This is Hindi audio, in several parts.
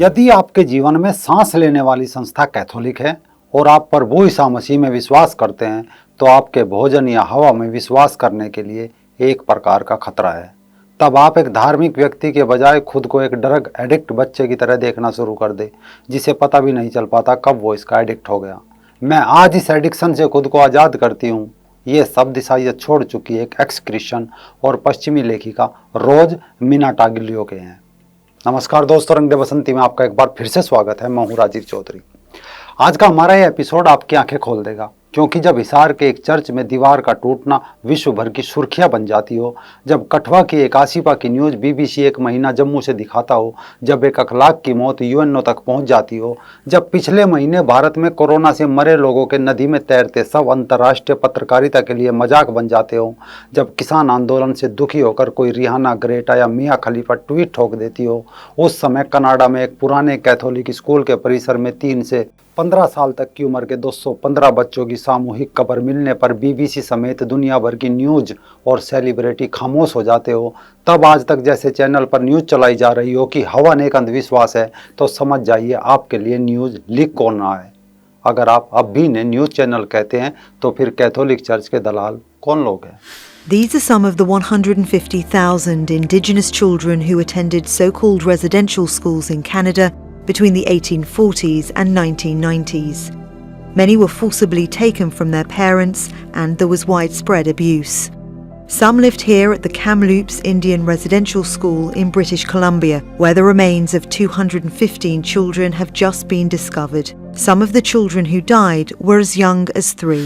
यदि आपके जीवन में सांस लेने वाली संस्था कैथोलिक है और आप प्रभु ईसा मसीह में विश्वास करते हैं, तो आपके भोजन या हवा में विश्वास करने के लिए एक प्रकार का खतरा है। तब आप एक धार्मिक व्यक्ति के बजाय खुद को एक ड्रग एडिक्ट बच्चे की तरह देखना शुरू कर दे, जिसे पता भी नहीं चल पाता कब वो इसका एडिक्ट हो गया। मैं आज इस एडिक्शन से खुद को आज़ाद करती हूँ। ये शब्द ईसाइयत छोड़ चुकी एक एक्स क्रिश्चियन और पश्चिमी लेखिका रोज मिनाटागिलियो के हैं। नमस्कार दोस्तों, रंग दे बसंती में आपका एक बार फिर से स्वागत है। मैं हूं राजीव चौधरी। आज का हमारा यह एपिसोड आपकी आंखें खोल देगा, क्योंकि जब हिसार के एक चर्च में दीवार का टूटना विश्व भर की सुर्खियां बन जाती हो, जब कठवा की एक आसिफा की न्यूज़ बीबीसी एक महीना जम्मू से दिखाता हो, जब एक अखलाक की मौत यूएनओ तक पहुंच जाती हो, जब पिछले महीने भारत में कोरोना से मरे लोगों के नदी में तैरते सब अंतर्राष्ट्रीय पत्रकारिता के लिए मजाक बन जाते हो, जब किसान आंदोलन से दुखी होकर कोई रिहाना, ग्रेटा या मियाँ खलीफा ट्वीट ठोक देती हो, उस समय कनाडा में एक पुराने कैथोलिक स्कूल के परिसर में 3 से 15 साल तक की उम्र के 215 बच्चों की सामूहिक कब्र मिलने पर बीबीसी समेत दुनिया भर की न्यूज और सेलिब्रिटी खामोश हो जाते हो। तब आज तक जैसे चैनल पर न्यूज चलाई जा रही हो कि हवन एक अंधविश्वास है, तो समझ जाइए आपके लिए न्यूज लीक कौन रहा है। अगर आप अब भी ने न्यूज चैनल कहते हैं, तो फिर कैथोलिक चर्च के दलाल कौन लोग हैं? These are some of the 150,000 Indigenous children who attended so-called residential schools in Canada between the 1840s and 1990s. Many were forcibly taken from their parents and there was widespread abuse. Some lived here at the Kamloops Indian Residential School in British Columbia, where the remains of 215 children have just been discovered. Some of the children who died were as young as 3.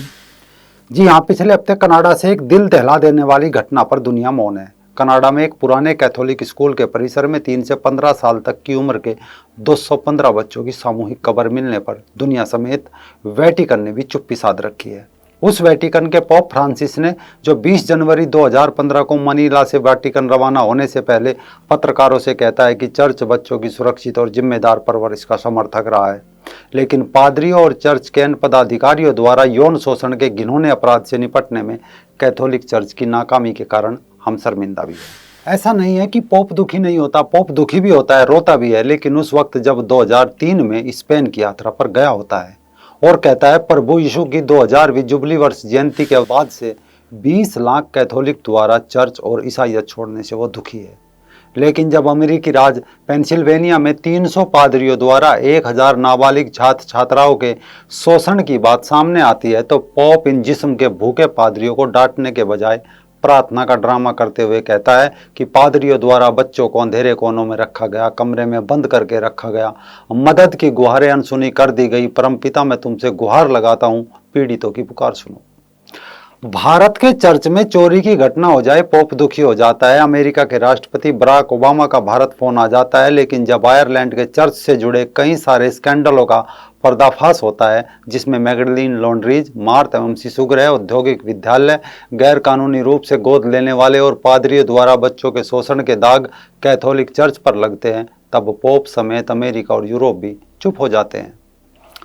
जी हाँ, पिछले हफ्ते कनाडा से एक दिल दहला देने वाली घटना पर दुनिया मौन है। कनाडा में एक पुराने कैथोलिक स्कूल के परिसर में 3 से 15 साल तक की उम्र के 215 बच्चों की सामूहिक कब्र मिलने पर दुनिया समेत वेटिकन ने भी चुप्पी साध रखी है। उस वेटिकन के पोप फ्रांसिस ने, जो 20 जनवरी 2015 को मनीला से वेटिकन रवाना होने से पहले पत्रकारों से कहता है कि चर्च बच्चों की सुरक्षित और जिम्मेदार परवरिश का समर्थक रहा है, लेकिन पादरियों और चर्च के अन्य पदाधिकारियों द्वारा यौन शोषण के घिनौने अपराध से निपटने में कैथोलिक चर्च की नाकामी के कारण हम शर्मिंदा भी है। ऐसा नहीं है कि पोप दुखी नहीं होता, पोप दुखी भी होता है, रोता भी है, लेकिन उस वक्त जब 2003 में स्पेन की यात्रा पर गया होता है और कहता है प्रभु यीशु की 2000वीं जुबली वर्ष जयंती के बाद से 20 लाख कैथोलिक द्वारा चर्च और ईसाइयत छोड़ने से वो दुखी है। लेकिन जब अमेरिकी राज्य पेंसिल्वेनिया में 300 पादरियों द्वारा 1000 नाबालिग छात्र छात्राओं के शोषण की बात सामने आती है, तो पोप इन जिस्म के भूखे पादरियों को डांटने के बजाय प्रार्थना का ड्रामा करते हुए कहता है कि पादरियों द्वारा बच्चों को अंधेरे कोनों में रखा गया, कमरे में बंद करके रखा गया, मदद की गुहारें अनसुनी कर दी गई। परमपिता, मैं तुमसे गुहार लगाता हूँ, पीड़ितों की पुकार सुनो। भारत के चर्च में चोरी की घटना हो जाए, पोप दुखी हो जाता है। अमेरिका के राष्ट्रपति बराक ओबामा का भारत फोन आ जाता है। लेकिन जब आयरलैंड के चर्च से जुड़े कई सारे स्कैंडलों का पर्दाफाश होता है, जिसमें मैगडलीन लॉन्ड्रीज, मार्थ एवं शिशुगृह, औद्योगिक विद्यालय, गैर कानूनी रूप से गोद लेने वाले और पादरियों द्वारा बच्चों के शोषण के दाग कैथोलिक चर्च पर लगते हैं, तब पोप समेत अमेरिका और यूरोप भी चुप हो जाते हैं।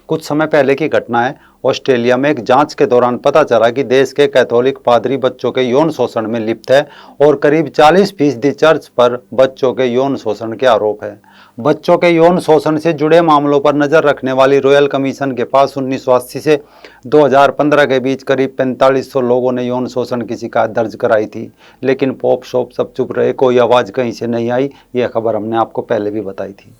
कुछ समय पहले की घटना है। ऑस्ट्रेलिया में एक जांच के दौरान पता चला कि देश के कैथोलिक पादरी बच्चों के यौन शोषण में लिप्त है और करीब 40% चर्च पर बच्चों के यौन शोषण के आरोप है। बच्चों के यौन शोषण से जुड़े मामलों पर नजर रखने वाली रॉयल कमीशन के पास 1980 से 2015 के बीच करीब 4500 लोगों ने यौन शोषण की शिकायत दर्ज कराई थी। लेकिन पोप शोप सब चुप रहे, कोई आवाज़ कहीं से नहीं आई। यह खबर हमने आपको पहले भी बताई थी।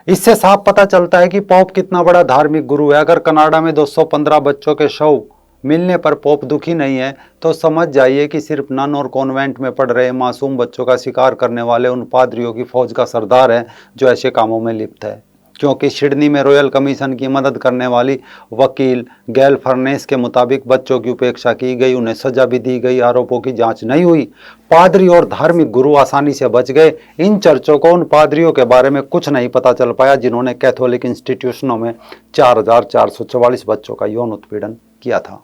इससे साफ पता चलता है कि पोप कितना बड़ा धार्मिक गुरु है। अगर कनाडा में 215 बच्चों के शव मिलने पर पोप दुखी नहीं है, तो समझ जाइए कि सिर्फ नन और कॉन्वेंट में पढ़ रहे मासूम बच्चों का शिकार करने वाले उन पादरियों की फौज का सरदार है जो ऐसे कामों में लिप्त है। क्योंकि सिडनी में रॉयल कमीशन की मदद करने वाली वकील गैल फर्नेस के मुताबिक बच्चों की उपेक्षा की गई, उन्हें सजा भी दी गई, आरोपों की जांच नहीं हुई। पादरी और धार्मिक गुरु आसानी से बच गए। इन चर्चों को उन पादरियों के बारे में कुछ नहीं पता चल पाया जिन्होंने कैथोलिक इंस्टीट्यूशनों में 4444 बच्चों का यौन उत्पीड़न किया था।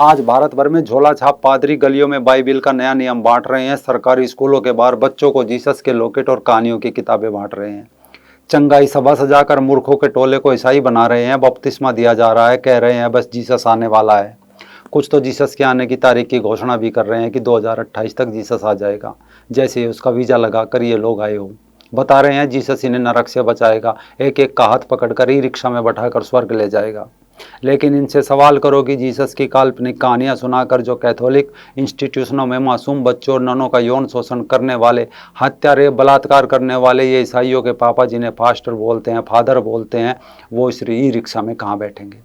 आज भारत भर में झोला छाप पादरी गलियों में बाइबिल का नया नियम बांट रहे हैं। सरकारी स्कूलों के बाहर बच्चों को जीसस के लॉकेट और कहानियों की किताबें बांट रहे हैं। चंगाई सभा सजाकर मूर्खों के टोले को ईसाई बना रहे हैं। बपतिस्मा दिया जा रहा है, कह रहे हैं बस जीसस आने वाला है। कुछ तो जीसस के आने की तारीख की घोषणा भी कर रहे हैं कि 2028 तक जीसस आ जाएगा, जैसे उसका वीज़ा लगा कर ये लोग आए हो। बता रहे हैं जीसस इन्हें नरक से बचाएगा, एक एक का हाथ पकड़कर ई रिक्शा में बैठाकर स्वर्ग ले जाएगा। लेकिन इनसे सवाल करो कि जीसस की काल्पनिक कहानियां सुनाकर जो कैथोलिक इंस्टीट्यूशनों में मासूम बच्चों और ननों का यौन शोषण करने वाले, हत्या, रेप, बलात्कार करने वाले ये ईसाइयों के पापा जिन्हें पास्टर बोलते हैं, फादर बोलते हैं, वो इस ई रिक्शा में कहाँ बैठेंगे।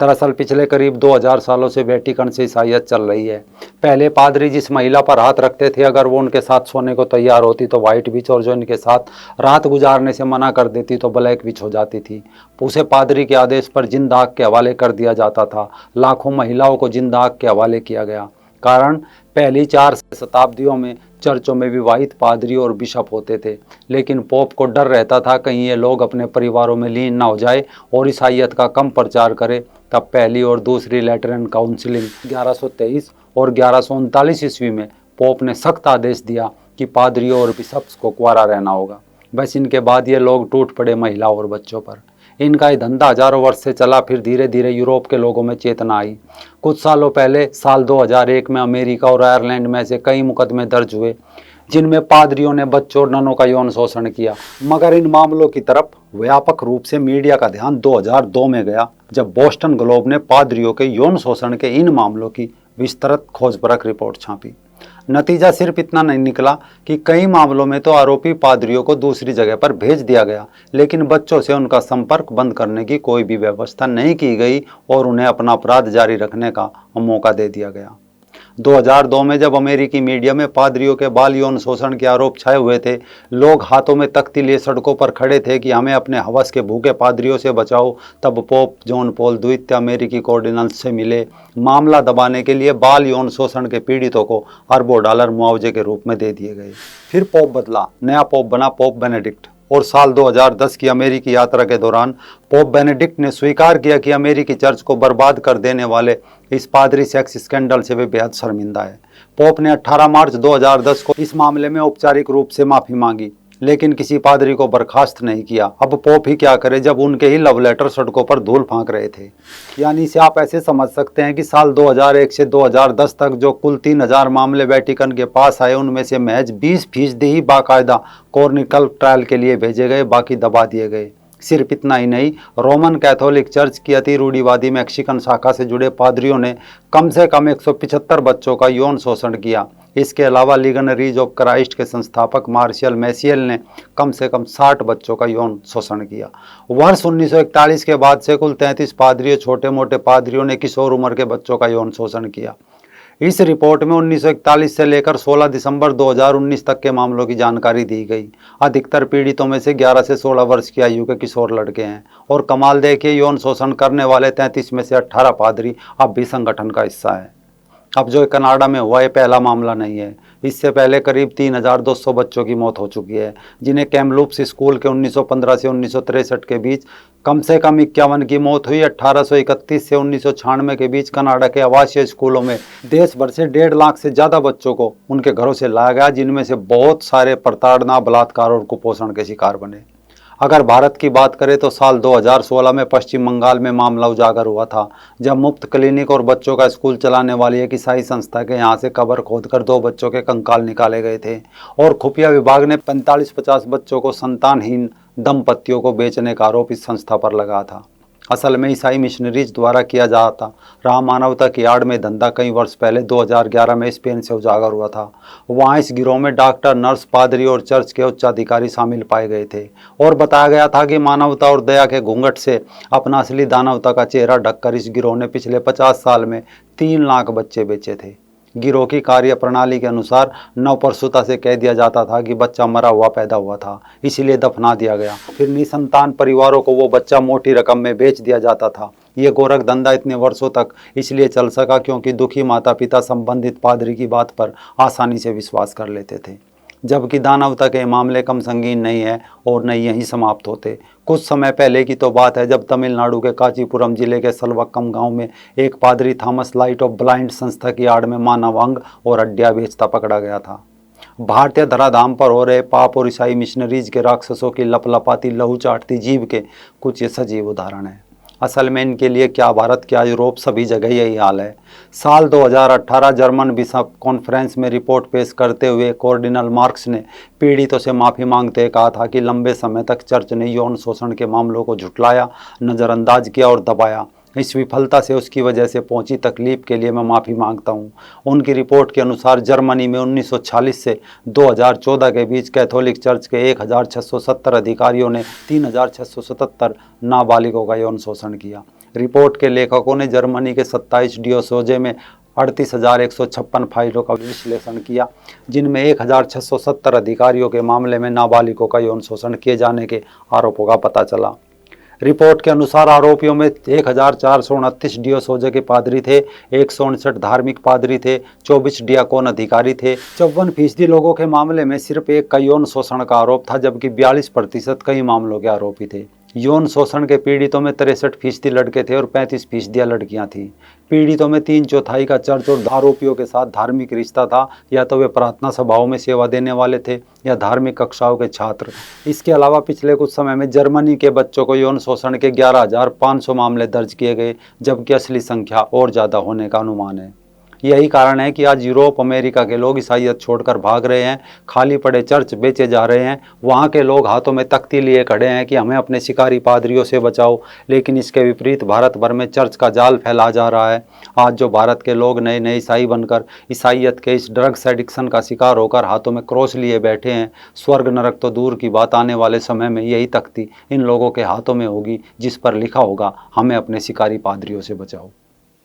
दरअसल पिछले करीब 2000 सालों से वेटिकन से ईसाइयत चल रही है। पहले पादरी जिस महिला पर हाथ रखते थे, अगर वो उनके साथ सोने को तैयार होती तो व्हाइट विच, और जो इनके साथ रात गुजारने से मना कर देती तो ब्लैक विच हो जाती थी। उसे पादरी के आदेश पर जिंदा आग के हवाले कर दिया जाता था। लाखों महिलाओं को जिंदा आग के हवाले किया गया। कारण पहली 4 शताब्दियों में चर्चों में विवाहित पादरी और बिशप होते थे, लेकिन पोप को डर रहता था कहीं ये लोग अपने परिवारों में लीन ना हो जाए और ईसाइयत का कम प्रचार करे। तब पहली और दूसरी लैटरन काउंसिलिंग 1123 और 1139 ईस्वी में पोप ने सख्त आदेश दिया कि पादरियों और बिशप्स को कुंवारा रहना होगा। बस इनके बाद ये लोग टूट पड़े महिला और बच्चों पर। इनका ये धंधा हजारों वर्ष से चला, फिर धीरे धीरे यूरोप के लोगों में चेतना आई। कुछ सालों पहले साल 2001 में अमेरिका और आयरलैंड में से कई मुकदमे दर्ज हुए जिनमें पादरियों ने बच्चों और ननों का यौन शोषण किया। मगर इन मामलों की तरफ व्यापक रूप से मीडिया का ध्यान 2002 में गया, जब बोस्टन ग्लोब ने पादरियों के यौन शोषण के इन मामलों की विस्तृत खोजपरख रिपोर्ट छापी। नतीजा सिर्फ इतना नहीं निकला कि कई मामलों में तो आरोपी पादरियों को दूसरी जगह पर भेज दिया गया, लेकिन बच्चों से उनका संपर्क बंद करने की कोई भी व्यवस्था नहीं की गई और उन्हें अपना अपराध जारी रखने का मौका दे दिया गया। 2002 में जब अमेरिकी मीडिया में पादरियों के बाल यौन शोषण के आरोप छाए हुए थे, लोग हाथों में तख्ती लिए सड़कों पर खड़े थे कि हमें अपने हवस के भूखे पादरियों से बचाओ। तब पोप जॉन पॉल द्वितीय अमेरिकी कॉर्डिनल्स से मिले। मामला दबाने के लिए बाल यौन शोषण के पीड़ितों को अरबों डॉलर मुआवजे के रूप में दे दिए गए। फिर पोप बदला, नया पोप बना पोप बेनेडिक्ट, और साल 2010 की अमेरिकी यात्रा के दौरान पोप बेनेडिक्ट ने स्वीकार किया कि अमेरिकी चर्च को बर्बाद कर देने वाले इस पादरी सेक्स स्कैंडल से वे बेहद शर्मिंदा है। पोप ने 18 मार्च 2010 को इस मामले में औपचारिक रूप से माफी मांगी, लेकिन किसी पादरी को बर्खास्त नहीं किया। अब पोप ही क्या करे जब उनके ही लव लेटर सड़कों पर धूल फांक रहे थे। यानी इसे आप ऐसे समझ सकते हैं कि साल 2001 से 2010 तक जो कुल 3000 मामले वेटिकन के पास आए, उनमें से महज 20% ही बाकायदा कॉर्निकल ट्रायल के लिए भेजे गए, बाकी दबा दिए गए। सिर्फ इतना ही नहीं, रोमन कैथोलिक चर्च की अति रूढ़िवादी मैक्सिकन शाखा से जुड़े पादरियों ने कम से कम 175 बच्चों का यौन शोषण किया। इसके अलावा लिगनरीज ऑफ क्राइस्ट के संस्थापक मार्शियल मैसियल ने कम से कम 60 बच्चों का यौन शोषण किया। वर्ष 1941 के बाद से कुल 33 पादरियों, छोटे मोटे पादरियों ने किशोर उम्र के बच्चों का यौन शोषण किया। इस रिपोर्ट में 1941 से लेकर 16 दिसंबर 2019 तक के मामलों की जानकारी दी गई। अधिकतर पीड़ितों में से 11 से 16 वर्ष की आयु के किशोर लड़के हैं। और कमाल देखिए, यौन शोषण करने वाले 33 में से 18 पादरी अब भी संगठन का हिस्सा है। अब जो कनाडा में हुआ, ये पहला मामला नहीं है। इससे पहले करीब 3200 बच्चों की मौत हो चुकी है, जिन्हें कैमलूप्स स्कूल के 1915 से 1963 के बीच कम से कम 51 की मौत हुई। 1831 से 1996 के बीच कनाडा के आवासीय स्कूलों में देश भर से 1.5 लाख से ज़्यादा बच्चों को उनके घरों से लाया गया, जिनमें से बहुत सारे प्रताड़ना, बलात्कार और कुपोषण के शिकार बने। अगर भारत की बात करें तो साल 2016 में पश्चिम बंगाल में मामला उजागर हुआ था, जब मुफ्त क्लिनिक और बच्चों का स्कूल चलाने वाली एक ईसाई संस्था के यहाँ से कब्र खोदकर 2 बच्चों के कंकाल निकाले गए थे और खुफिया विभाग ने 45-50 बच्चों को संतानहीन दंपतियों को बेचने का आरोप इस संस्था पर लगा था। असल में ईसाई मिशनरीज द्वारा किया जाता रहा मानवता की आड़ में धंधा कई वर्ष पहले 2011 में स्पेन से उजागर हुआ था। वहाँ इस गिरोह में डॉक्टर, नर्स, पादरी और चर्च के उच्चाधिकारी शामिल पाए गए थे और बताया गया था कि मानवता और दया के घूंघट से अपना असली दानवता का चेहरा ढककर इस गिरोह ने पिछले 50 साल में 3 लाख बच्चे बेचे थे। गिरोह की कार्य प्रणाली के अनुसार नवप्रसूता से कह दिया जाता था कि बच्चा मरा हुआ पैदा हुआ था, इसीलिए दफना दिया गया। फिर निसंतान परिवारों को वो बच्चा मोटी रकम में बेच दिया जाता था। ये गोरख धंधा इतने वर्षों तक इसलिए चल सका क्योंकि दुखी माता पिता संबंधित पादरी की बात पर आसानी से विश्वास कर लेते थे। जबकि दानवता के मामले कम संगीन नहीं है और न यहीं समाप्त होते। कुछ समय पहले की तो बात है जब तमिलनाडु के कांचीपुरम जिले के सलवक्कम गांव में एक पादरी थॉमस लाइट ऑफ ब्लाइंड संस्था की आड़ में मानव अंग और हड्डियां बेचता पकड़ा गया था। भारतीय धराधाम पर हो रहे पाप और ईसाई मिशनरीज के राक्षसों की लपलपाती लहू चाटती जीव के कुछ ये सजीव उदाहरण हैं। असल में इनके लिए क्या भारत क्या यूरोप सभी जगह यही हाल है। साल 2018 जर्मन बिशप कॉन्फ्रेंस में रिपोर्ट पेश करते हुए कार्डिनल मार्क्स ने पीड़ितों से माफ़ी मांगते हुए कहा था कि लंबे समय तक चर्च ने यौन शोषण के मामलों को झुठलाया, नज़रअंदाज किया और दबाया। इस विफलता से उसकी वजह से पहुंची तकलीफ के लिए मैं माफ़ी मांगता हूं। उनकी रिपोर्ट के अनुसार जर्मनी में 1940 से 2014 के बीच कैथोलिक चर्च के 1670 अधिकारियों ने 3677 नाबालिगों का यौन शोषण किया। रिपोर्ट के लेखकों ने जर्मनी के 27 डियोसेज में 38,156 फाइलों का विश्लेषण किया, जिनमें 1670 अधिकारियों के मामले में नाबालिगों का यौन शोषण किए जाने के आरोपों का पता चला। रिपोर्ट के अनुसार आरोपियों में 1429 डियोसोजे के पादरी थे, 159 धार्मिक पादरी थे, 24 डियाकोन अधिकारी थे। 54% लोगों के मामले में सिर्फ एक का यौन शोषण का आरोप था, जबकि 42% कई मामलों के आरोपी थे। यौन शोषण के पीड़ितों में 63% लड़के थे और 35% लड़कियां थीं। पीड़ितों में 3/4 का चर्च और आरोपियों के साथ धार्मिक रिश्ता था, या तो वे प्रार्थना सभाओं में सेवा देने वाले थे या धार्मिक कक्षाओं के छात्र। इसके अलावा पिछले कुछ समय में जर्मनी के बच्चों को यौन शोषण के 11,500 मामले दर्ज किए गए, जबकि असली संख्या और ज़्यादा होने का अनुमान है। यही कारण है कि आज यूरोप अमेरिका के लोग ईसाइयत छोड़कर भाग रहे हैं, खाली पड़े चर्च बेचे जा रहे हैं। वहाँ के लोग हाथों में तख्ती लिए खड़े हैं कि हमें अपने शिकारी पादरियों से बचाओ, लेकिन इसके विपरीत भारत भर में चर्च का जाल फैला जा रहा है। आज जो भारत के लोग नए नए ईसाई बनकर ईसाइयत के इस ड्रग्स एडिक्शन का शिकार होकर हाथों में क्रॉस लिए बैठे हैं, स्वर्ग नरक तो दूर की बात, आने वाले समय में यही तख्ती इन लोगों के हाथों में होगी, जिस पर लिखा होगा हमें अपने शिकारी पादरियों से बचाओ।